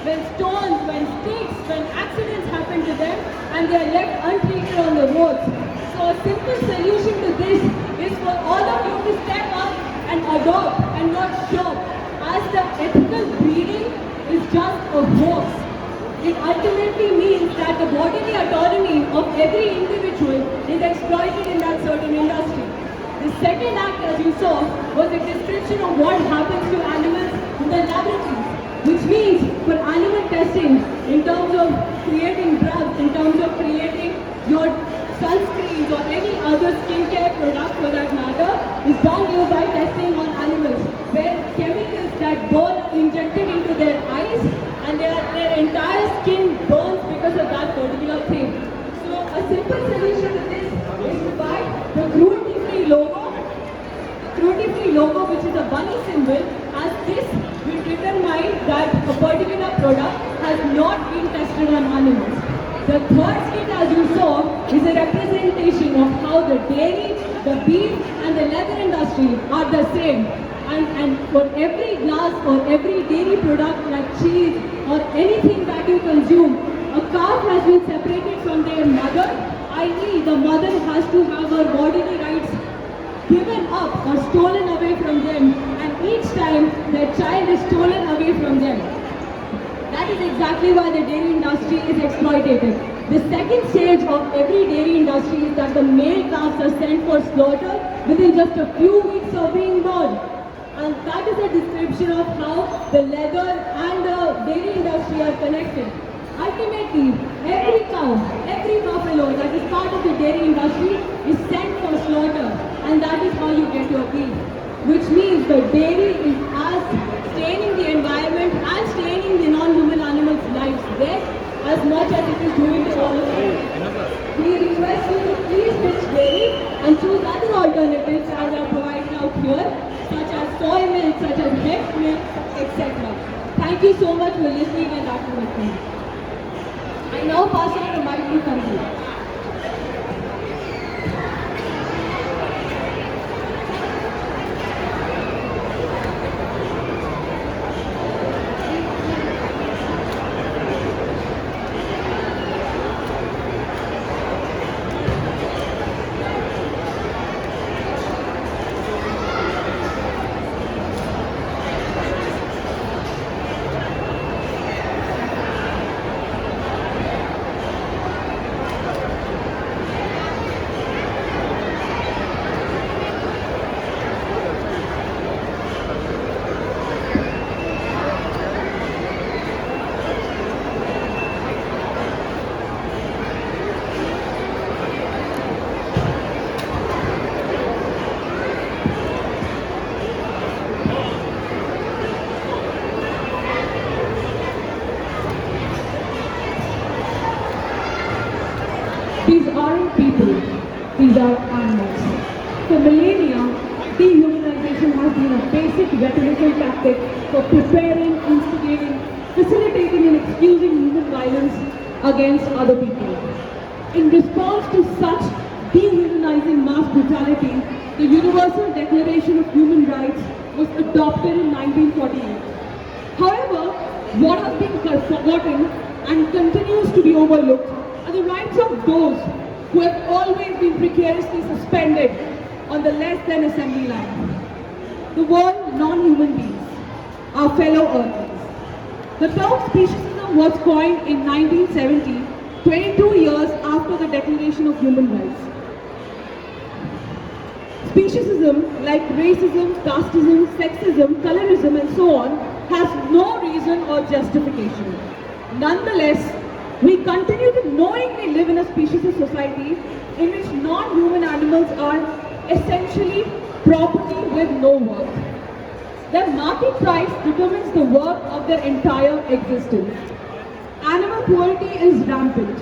when stones, when sticks, when accidents happen to them and they are left untreated on the roads. So a simple solution to this is for all of you to step up and adopt and not shop, as the ethical breeding is just a hoax. It ultimately means that the bodily autonomy of every individual is exploited in that certain industry. The second act, as you saw, was a description of what happens to animals in the laboratories, which means for animal testing, in terms of creating drugs, in terms of creating your sunscreens or any other skincare product for that matter, is done here by testing on animals, where chemicals that burn are injected into their eyes and their entire skin burns because of that particular thing. So a simple solution to this is to buy the cruelty-free logo. The cruelty-free logo, which is a bunny symbol, as this will determine that a particular product has not been tested on animals. The third skit, as you saw, is a representation of how the dairy, the beef and the leather industry are the same. And for every glass or every dairy product like cheese or anything that you consume, a calf has been separated from their mother, i.e. the mother has to have her bodily rights given up or stolen away from them, and each time their child is stolen away from them. That is exactly why the dairy industry is exploitated. The second stage of every dairy industry is that the male calves are sent for slaughter within just a few weeks of being born. And that is a description of how the leather and the dairy industry are connected. Ultimately, every cow, every buffalo that is part of the dairy industry is sent for slaughter, and that is how you get your beef. Which means the dairy is as staining the environment and staining the non-human animals' lives there as much as it is doing to all of us. We request you to please ditch dairy and choose other alternatives as are provided out here, such as soy milk, such as hemp milk, etc. Thank you so much for listening and acting with me. I now pass on the mic to Sanjeev. These aren't people, these are animals. For millennia, dehumanization has been a basic rhetorical tactic for preparing, instigating, facilitating and excusing human violence against other people. In response to such dehumanizing mass brutality, the Universal Declaration of Human Rights was adopted in 1948. However, what has been forgotten and continues to be overlooked are the rights of those who have always been precariously suspended on the less than assembly line. The word non-human beings, our fellow earthers. The term speciesism was coined in 1970, 22 years after the Declaration of Human Rights. Speciesism, like racism, casteism, sexism, colorism and so on, has no reason or justification. Nonetheless, we continue to knowingly live in a speciesist society in which non-human animals are essentially property with no worth. Their market price determines the worth of their entire existence. Animal cruelty is rampant.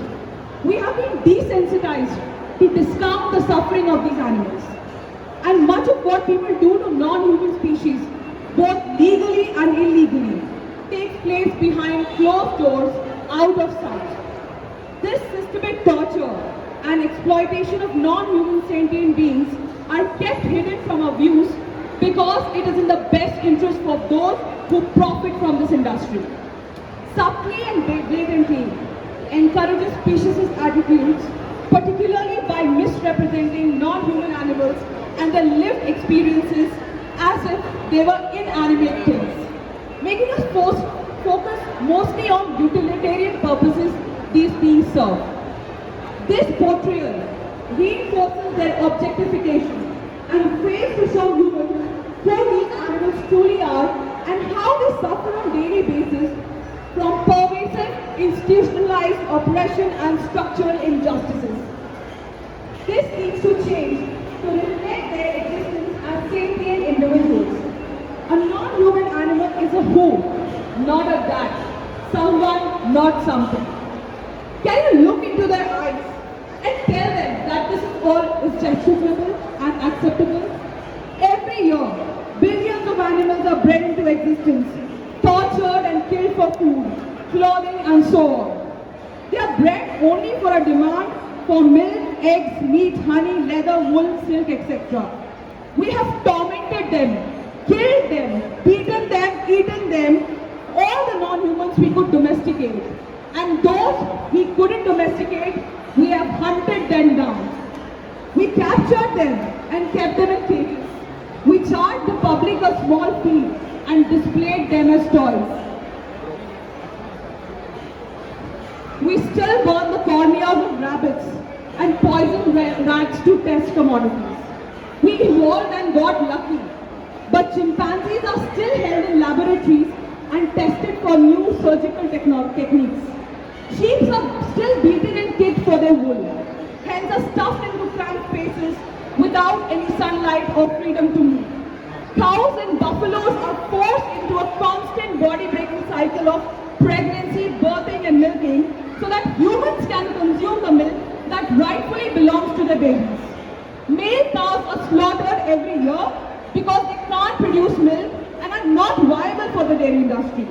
We have been desensitized to discount the suffering of these animals. And much of what people do to non-human species, both legally and illegally, takes place behind closed doors, out of sight. This systemic torture and exploitation of non-human sentient beings are kept hidden from our views because it is in the best interest of those who profit from this industry. subtly and blatantly encourages speciesist attitudes, particularly by misrepresenting non-human animals and their lived experiences as if they were inanimate things, making us focus mostly on utilitarian purposes these beings serve. This portrayal reinforces their objectification and fails to show humans who these animals truly are and how they suffer on a daily basis from pervasive institutionalized oppression and structural injustices. This needs to change to reflect their existence as sentient individuals. A non-human animal is a who, not a that, someone, not something. Can you look into their eyes and tell them that this all is justifiable and acceptable? Every year, billions of animals are bred into existence, tortured and killed for food, clothing and so on. They are bred only for a demand for milk, eggs, meat, honey, leather, wool, silk, etc. We have tormented them, killed them, beaten them, eaten them, all the non-humans we could domesticate. And those we couldn't domesticate, we have hunted them down. We captured them and kept them in cages. We charged the public a small fee and displayed them as toys. We still burn the corneas of rabbits and poison rats to test commodities. We evolved and got lucky, but chimpanzees are still held in laboratories and tested for new surgical techniques. Sheep are still beaten and kicked for their wool, hence are stuffed into cramped spaces without any sunlight or freedom to move. Cows and buffaloes are forced into a constant body-breaking cycle of pregnancy, birthing and milking so that humans can consume the milk that rightfully belongs to the babies. Male cows are slaughtered every year because they can't produce milk and are not viable for the dairy industry.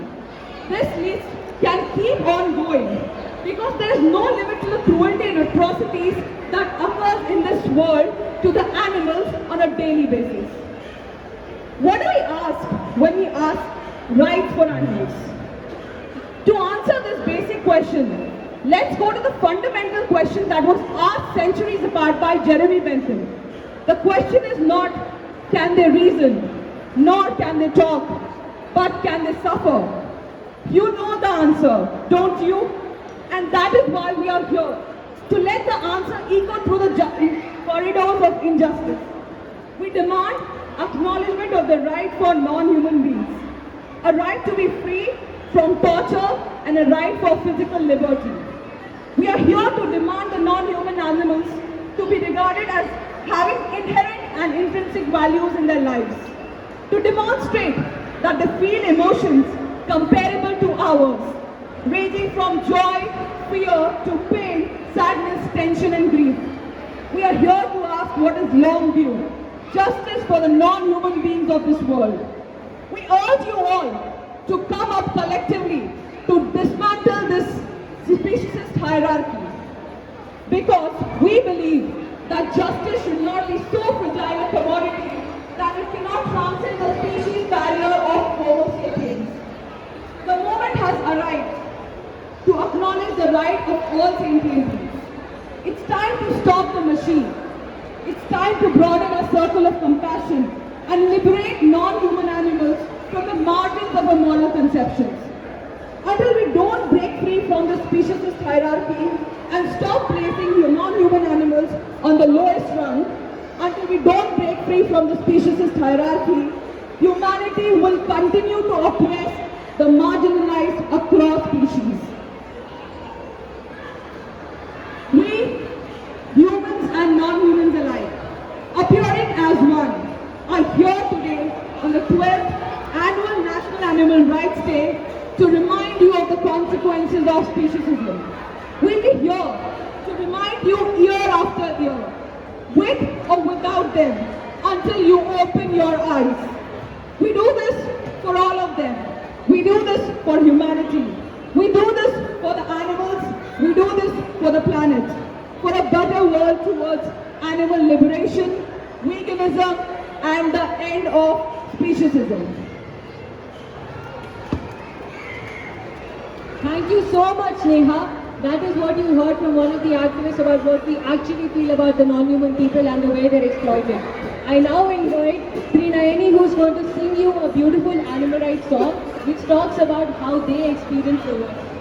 This list can keep on going because there is no limit to the cruelty and atrocities that occurs in this world to the animals on a daily basis. What do we ask when we ask rights for animals? To answer this basic question, let's go to the fundamental question that was asked centuries apart by Jeremy Bentham. The question is not, can they reason, nor can they talk, but can they suffer? You know the answer, don't you? And that is why we are here, to let the answer echo through the corridors of injustice. We demand acknowledgement of the right for non-human beings, a right to be free from torture and a right for physical liberty. We are here to demand the non-human animals to be regarded as having inherent and intrinsic values in their lives, to demonstrate that they feel emotions comparable to ours, ranging from joy, fear to pain, sadness, tension and grief. We are here to ask what is long due, justice for the non-human beings of this world. We urge you all to come up collectively to dismantle this speciesist hierarchy, because we believe that justice should not be so fragile a commodity that it cannot transcend the species barrier of Homo sapiens. The moment has arrived to acknowledge the right of all sentient beings. It's time to stop the machine. It's time to broaden a circle of compassion and liberate non-human animals from the margins of our moral conceptions. Until we don't break free from the speciesist hierarchy and stop placing non-human animals on the lowest rung, until we don't break free from the speciesist hierarchy, humanity will continue to oppress the marginalized across species. We, humans and non-humans alike, appearing as one, are here today on the 12th Annual National Animal Rights Day to remind you of the consequences of speciesism. We'll be here to remind you year after year, with or without them, until you open your eyes. We do this for all of them. We do this for humanity. We do this for the animals. We do this for the planet. For a better world towards animal liberation, veganism, and the end of speciesism. Thank you so much, Neha. That is what you heard from one of the activists about what we actually feel about the non-human people and the way they're exploited. I now invite Sri Nayani, who's going to sing you a beautiful animal rights song which talks about how they experience the world.